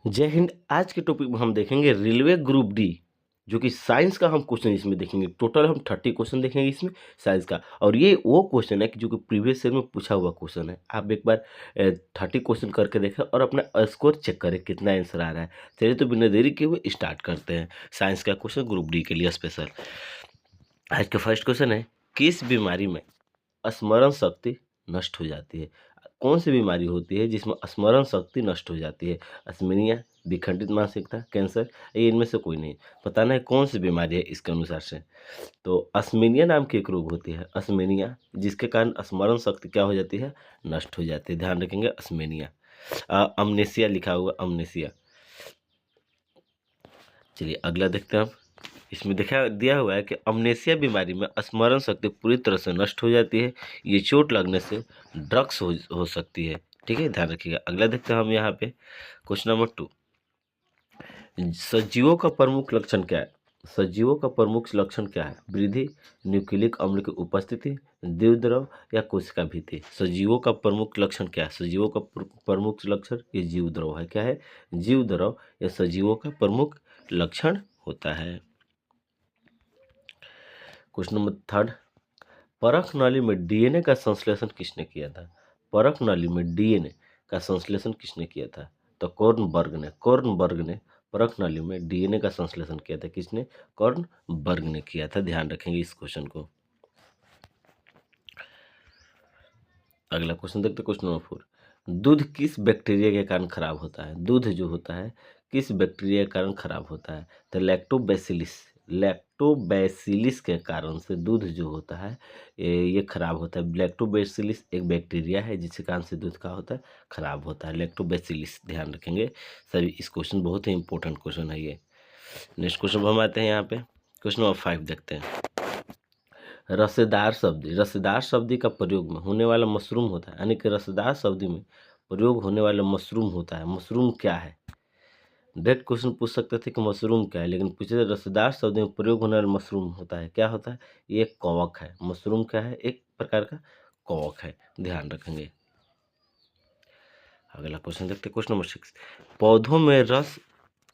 जय हिंद। आज के टॉपिक में हम देखेंगे रेलवे ग्रुप डी, जो कि साइंस का हम क्वेश्चन इसमें देखेंगे। टोटल हम 30 क्वेश्चन देखेंगे इसमें साइंस का, और ये वो क्वेश्चन है कि जो कि प्रीवियस ईयर में पूछा हुआ क्वेश्चन है। आप एक बार 30 क्वेश्चन करके देखें और अपना स्कोर चेक करें कितना आंसर आ रहा है। चलिए तो बिना देरी किए हुए स्टार्ट करते हैं साइंस का क्वेश्चन ग्रुप डी के लिए स्पेशल। आज का फर्स्ट क्वेश्चन है, किस बीमारी में स्मरण शक्ति नष्ट हो जाती है? कौन सी बीमारी होती है जिसमें स्मरण शक्ति नष्ट हो जाती है? अस्मिनिया, विखंडित मानसिकता, कैंसर, ये इनमें से कोई नहीं। बताना है कौन सी बीमारी है इसके अनुसार से। तो अस्मिनिया नाम की एक रोग होती है, अस्मिनिया, जिसके कारण स्मरण शक्ति क्या हो जाती है? नष्ट हो जाती है। ध्यान रखेंगे अस्मिनिया। अमनेसिया लिखा हुआ, अमनेसिया। चलिए अगला देखते हैं हम। इसमें दिखा दिया हुआ है कि अमनेसिया बीमारी में स्मरण शक्ति पूरी तरह से नष्ट हो जाती है। ये चोट लगने से ड्रग्स हो सकती है। ठीक है, ध्यान रखिएगा। अगला देखते हैं हम यहाँ पे क्वेश्चन नंबर 2। सजीवों का प्रमुख लक्षण क्या है? सजीवों का प्रमुख लक्षण क्या है? वृद्धि, न्यूक्लिक अम्ल की उपस्थिति, द्रव या कोशिका भित्ति। सजीवों का प्रमुख लक्षण क्या है? सजीवों का प्रमुख लक्षण ये जीव द्रव है। क्या है? जीव द्रव या सजीवों का प्रमुख लक्षण होता है। क्वेश्चन नंबर 3, परख नली में डीएनए का संश्लेषण किसने किया था? परख नली में डीएनए का संश्लेषण किसने किया था? तो कॉर्नबर्ग ने परख नली में डीएनए का संश्लेषण किया था। किसने? कॉर्नबर्ग ने किया था। ध्यान रखेंगे इस क्वेश्चन को। अगला क्वेश्चन देखते, क्वेश्चन नंबर 4। दूध किस बैक्टीरिया के कारण खराब होता है? दूध जो होता है किस बैक्टीरिया के कारण खराब होता है? तो लैक्टोबैसिलिस के कारण से दूध जो होता है ये खराब होता है। लैक्टोबैसिलिस एक बैक्टीरिया है जिसके कारण से दूध का होता है खराब होता है, लैक्टोबैसिलिस। ध्यान रखेंगे सभी। इस क्वेश्चन बहुत ही इंपॉर्टेंट क्वेश्चन है ये। नेक्स्ट क्वेश्चन हम आते हैं यहाँ पे, क्वेश्चन नंबर 5 देखते हैं। रसेदार सब्जी, रसेदार सब्जी का प्रयोग में होने वाला मशरूम होता है, यानी कि रसेदार सब्जी में प्रयोग होने वाला मशरूम होता है। मशरूम क्या है? डायरेक्ट क्वेश्चन पूछ सकते थे कि मशरूम क्या है, लेकिन पूछे रसेदार सब्जी में प्रयोग होने वाला मशरूम होता है। क्या होता है? ये एक कवक है। मशरूम क्या है? एक प्रकार का कवक है। ध्यान रखेंगे। अगला क्वेश्चन देखते हैं, क्वेश्चन नंबर 6। पौधों में रस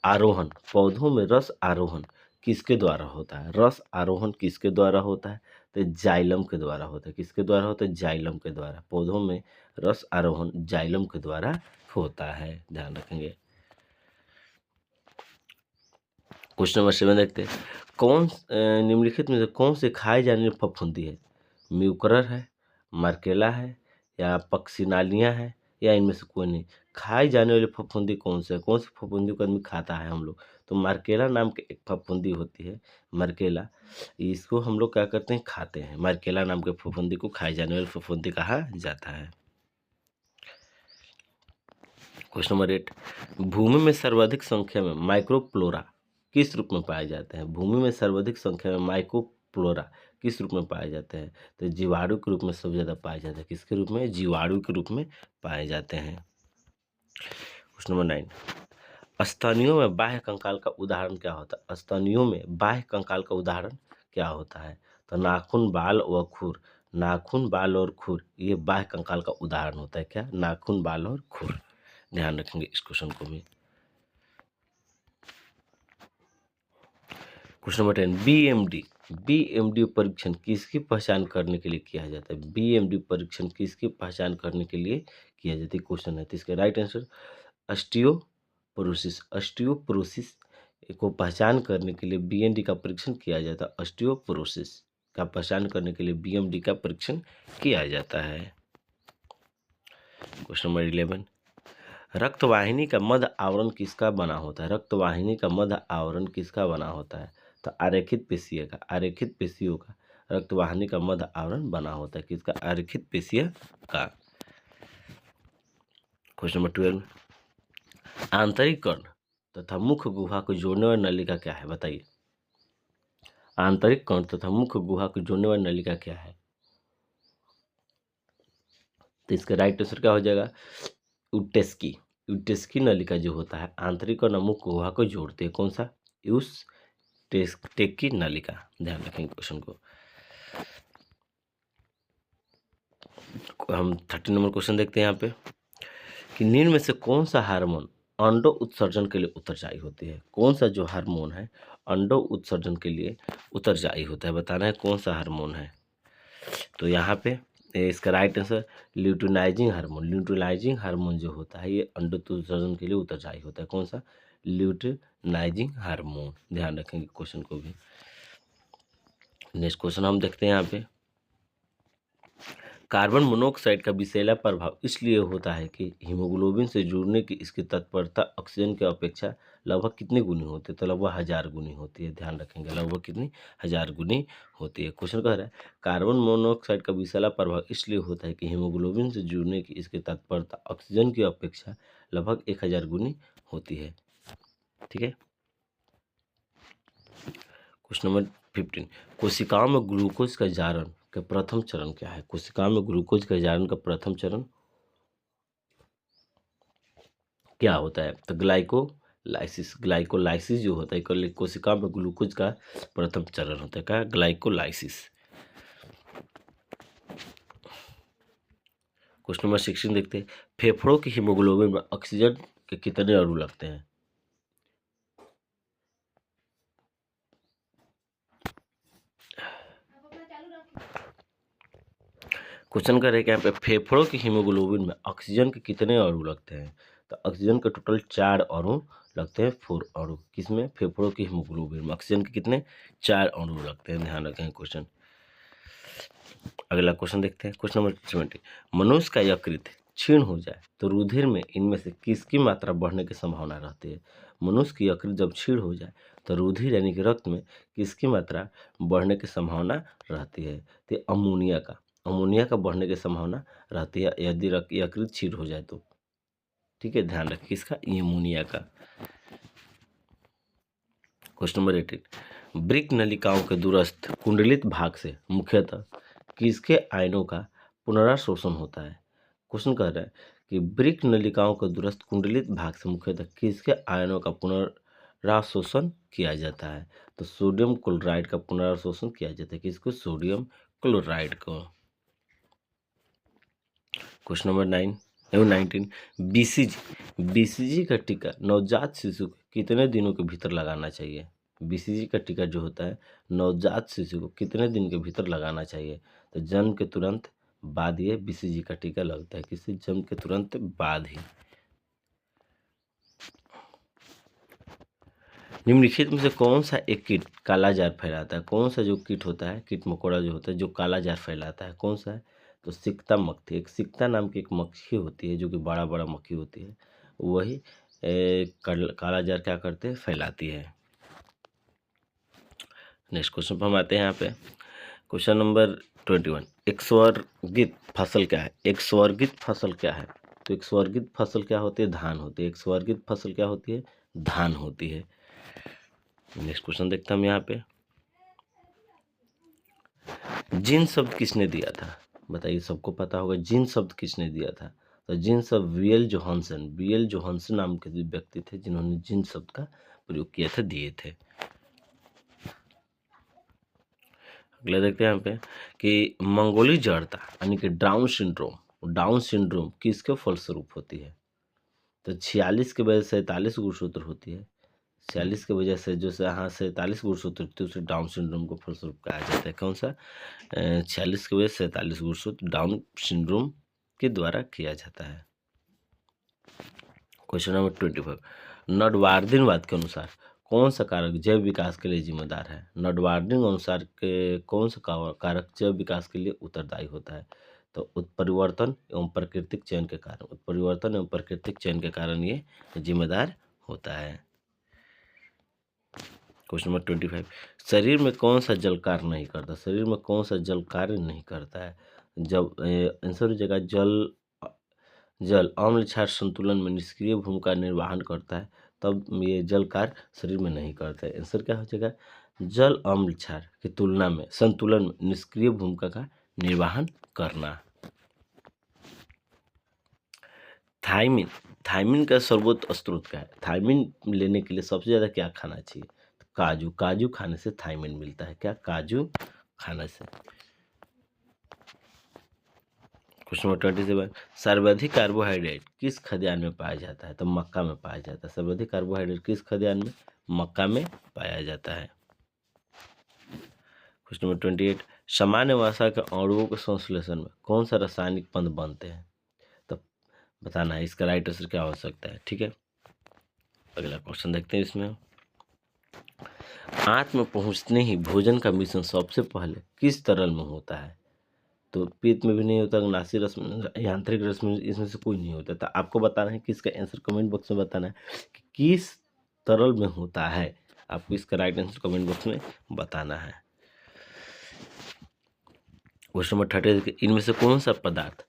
आरोहण, पौधों में रस आरोहण किसके द्वारा होता है? रस आरोहण किसके द्वारा होता है? तो जाइलम के द्वारा होता है। किसके द्वारा होता है? जाइलम के द्वारा। पौधों में रस आरोहण जाइलम के द्वारा होता है। ध्यान रखेंगे। क्वेश्चन नंबर 7 देखते हैं। निम्नलिखित में से कौन से खाए जाने वाली फफूंदी है? म्यूकरर है, मार्केला है, या पक्सिनालिया है, या इनमें से कोई नहीं। खाई जाने वाली फफूंदी कौन सा है? कौन सी फफूंदी को आदमी खाता है हम लोग? तो मार्केला नाम की एक फफूंदी होती है, मार्केला। इसको हम लोग क्या करते हैं? खाते हैं। मार्केला नाम के फफूंदी को खाई जाने वाली फफूंदी कहा जाता है। Question number 8। भूमि में सर्वाधिक संख्या में माइक्रोफ्लोरा किस रूप में पाए जाते हैं? भूमि में सर्वाधिक संख्या में माइक्रोफ्लोरा किस रूप में पाए जाते हैं? तो जीवाणु के रूप में सबसे ज्यादा पाए जाते हैं। किसके रूप में? जीवाणु के रूप में पाए जाते हैं। Question number 9। स्तनियों में बाह्य कंकाल का उदाहरण क्या होता है? स्तनियों में बाह्य कंकाल का उदाहरण क्या होता है? तो नाखून, बाल व खुर। नाखून, बाल और खुर ये बाह्य कंकाल का उदाहरण होता है। क्या? नाखून, बाल और खुर। ध्यान रखेंगे इस क्वेश्चन को भी। Question number 10। बीएमडी परीक्षण किसकी पहचान करने के लिए किया जाता है? बीएमडी परीक्षण किसकी पहचान करने के लिए किया जाता है? क्वेश्चन है, तो इसका राइट आंसर ऑस्टियोपोरोसिस। ऑस्टियोपोरोसिस को पहचान करने के लिए बीएमडी का परीक्षण किया जाता है। ऑस्टियोपोरोसिस का पहचान करने के लिए बीएमडी का परीक्षण किया जाता है। Question number 11। रक्तवाहिनी का मध्य आवरण किसका बना होता है? रक्तवाहिनी का मध्य आवरण किसका बना होता है? तो आरेखित पेशियों का। आरेखित पेशियों का रक्तवाहिनी का मध्य आवरण बना होता है। किसका? आरेखित पेशियों का। Question number 12। आंतरिक कर्ण तथा मुख्य गुहा को जोड़ने वाली नलिका क्या है? बताइए। आंतरिक कर्ण तथा मुख्य गुहा को जोड़ने वाली नलिका क्या है? तो इसका राइट आंसर क्या हो जाएगा? यूटेस्की। यूटेस्की नलिका जो होता है आंतरिक और मुख्य गुहा को जोड़ते हैं। कौन सा? टेक्की नलिका। ध्यान रखेंगे क्वेश्चन को। हम 13 नंबर क्वेश्चन देखते हैं यहाँ पे कि निम्न में से कौन सा हार्मोन अंडो उत्सर्जन के लिए उत्तरदायी होती है? कौन सा जो हार्मोन है अंडो उत्सर्जन के लिए उत्तरदायी होता है? बताना है कौन सा हार्मोन है। तो यहाँ पे इसका right answer luteinizing hormone. Luteinizing hormone जो होता है ये अंडो उत्सर्जन के लिए उत्तरदायी होता है। कौन सा? Luteinizing hormone. ध्यान रखेंगे क्वेश्चन को भी। नेक्स्ट क्वेश्चन हम देखते हैं यहाँ पे, कार्बन मोनोऑक्साइड का विषैला प्रभाव इसलिए होता है कि हीमोग्लोबिन से जुड़ने की इसकी तत्परता ऑक्सीजन की अपेक्षा लगभग कितनी गुनी होती है? तो लगभग 1000 गुनी होती है। ध्यान रखेंगे लगभग कितनी? 1000 गुनी होती है। क्वेश्चन कह रहा है कार्बन मोनोऑक्साइड का विषैला प्रभाव इसलिए होता है कि हीमोग्लोबिन से जुड़ने की इसकी तत्परता ऑक्सीजन की अपेक्षा लगभग 1000 गुनी होती है। ठीक है। क्वेश्चन नंबर 15, कोशिकाओं में ग्लूकोज का जारण का प्रथम चरण क्या है? कोशिकाओं में ग्लूकोज का जारण का प्रथम चरण क्या होता है? तो ग्लाइकोलाइसिस। ग्लाइकोलाइसिस जो होता है कोशिकाओं में ग्लूकोज का प्रथम चरण होता है। क्या? ग्लाइकोलाइसिस। क्वेश्चन नंबर 16 देखते हैं, फेफड़ों की हीमोग्लोबिन में ऑक्सीजन के कितने अणु लगते हैं? क्वेश्चन कर रहे हैं कि यहाँ पे फेफड़ों की हीमोग्लोबिन में ऑक्सीजन के कितने अणु लगते हैं? तो ऑक्सीजन के टोटल 4 अणु लगते हैं। 4 अणु किसमें? फेफड़ों की हीमोग्लोबिन में ऑक्सीजन के कितने? 4 अणु लगते हैं। ध्यान रखें क्वेश्चन। अगला क्वेश्चन देखते हैं, क्वेश्चन नंबर 20, मनुष्य का यकृत क्षीण हो जाए तो रुधिर में इनमें से किसकी मात्रा बढ़ने की संभावना रहती है? मनुष्य की यकृत जब क्षीण हो जाए तो रुधिर यानी कि रक्त में किसकी मात्रा बढ़ने की संभावना रहती है? तो अमोनिया का बढ़ने की संभावना रहती है यदि यकृत क्षीण हो जाए तो। ठीक है, ध्यान रखिए किसका? अमोनिया का। क्वेश्चन नंबर 18, वृक्क नलिकाओं के दूरस्थ कुंडलित भाग से मुख्यतः किसके आयनों का पुनराशोषण होता है? क्वेश्चन कह रहा है कि वृक्क नलिकाओं के दूरस्थ कुंडलित भाग से मुख्यतः किसके आयनों का पुनराशोषण किया जाता है? तो सोडियम क्लोराइड का पुनराशोषण किया जाता है। किसको? सोडियम क्लोराइड को। क्वेश्चन नंबर 19, बीसीजी का टीका नवजात शिशु को कितने दिनों के भीतर लगाना चाहिए? बीसीजी का टीका जो होता है नवजात शिशु को कितने दिन के भीतर लगाना चाहिए? तो जन्म के तुरंत बाद ये बीसीजी का टीका लगता है। किसी? जन्म के तुरंत बाद ही। निम्नलिखित में से कौन सा एक कीट कालाजार फैलाता है? कौन सा जो कीट होता है, कीट मकोड़ा जो होता है जो कालाजार फैलाता है, कौन सा है? तो सिकता मक्खी। एक सिकता नाम की एक मक्खी होती है जो कि बड़ा बड़ा मक्खी होती है, वही कालाजार क्या करते हैं? फैलाती है। नेक्स्ट क्वेश्चन पर हम आते हैं यहाँ पे, क्वेश्चन नंबर 21, एक स्वर्गित फसल क्या है? एक स्वर्गित फसल क्या है? तो एक स्वर्गित फसल क्या होती है? धान होती है। एक स्वर्गित फसल क्या होती है? धान होती है। नेक्स्ट क्वेश्चन देखते हैं हम यहाँ पे, जिन शब्द किसने दिया था? बताइए, सबको पता होगा जिन शब्द किसने दिया था? तो जिन शब्द वीएल जोहानसन नाम के व्यक्ति थे जिन्होंने जिन शब्द का प्रयोग किया था, दिए थे। अगला देखते हैं यहाँ पे कि मंगोली जड़ता यानी कि डाउन सिंड्रोम किसके फलस्वरूप होती है? तो 46 के बजाय 47 गुणसूत्र होती है। 46 के वजह से जो 47 गुणसूत्र होती है उसे डाउन सिंड्रोम को फलस्वरूप कहा जाता है। कौन सा? 46 के वजह 47 गुणसूत्र डाउन सिंड्रोम के द्वारा किया जाता है। क्वेश्चन नंबर 25, नडवार्डिनवाद के अनुसार कौन सा कारक जैव विकास के लिए जिम्मेदार है? नडवार्डिन अनुसार के कौन सा कारक जैव विकास के लिए उत्तरदायी होता है? तो उत्परिवर्तन एवं प्राकृतिक चयन के कारण ये जिम्मेदार होता है। क्वेश्चन नंबर 25, शरीर में कौन सा जल कार्य नहीं करता? शरीर में कौन सा जल कार्य नहीं करता है? जब आंसर हो जाएगा जल अम्ल क्षार संतुलन में निष्क्रिय भूमिका निर्वहन करता है, तब ये जल कार्य शरीर में नहीं करता है। आंसर क्या हो जाएगा? जल अम्ल क्षार की तुलना में संतुलन में निष्क्रिय भूमिका का निर्वहन करना। थायमिन का सर्वोत्तम स्रोत क्या है? थायमिन लेने के लिए सबसे ज़्यादा क्या खाना चाहिए? तो काजू खाने से थायमिन मिलता है। क्या? काजू खाने से। क्वेश्चन नंबर 27, सर्वाधिक कार्बोहाइड्रेट किस खाद्यान्न में पाया जाता है? तो मक्का में पाया जाता है। सर्वाधिक कार्बोहाइड्रेट किस खाद्यान्न में? मक्का में पाया जाता है। क्वेश्चन नंबर 28, सामान्य वसा के अणुओं के संश्लेषण में कौन सा रासायनिक बंध बनते हैं? तो बताना है, इसका राइट आंसर क्या हो सकता है। ठीक है, अगला क्वेश्चन देखते हैं इसमें। आंत में पहुंचने ही भोजन का मिश्रण सबसे पहले किस तरल में होता है? तो पित्त में भी नहीं होता, नासिक रस में, यांत्रिक रस में, इसमें से कोई नहीं होता। तो आपको बताना है कि इसका आंसर कमेंट बॉक्स में बताना है कि किस तरल में होता है। आपको इसका राइट आंसर कमेंट बॉक्स में बताना है। क्वेश्चन नंबर 30, इनमें से कौन सा पदार्थ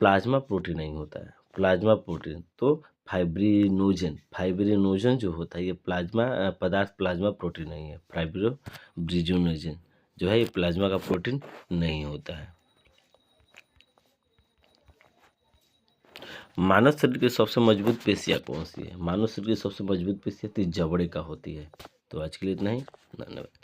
प्लाज्मा प्रोटीन नहीं होता है? प्लाज्मा प्रोटीन तो फाइब्रिनोजन जो होता है ये प्लाज्मा पदार्थ प्लाज्मा प्रोटीन नहीं है। फाइब्रिनोजन जो है ये प्लाज्मा का प्रोटीन नहीं होता है। मानव शरीर की सबसे मजबूत पेशियां कौन सी है? मानव शरीर की सबसे मजबूत पेशियां तो जबड़े का होती है। तो आज के लिए इतना ही, धन्यवाद।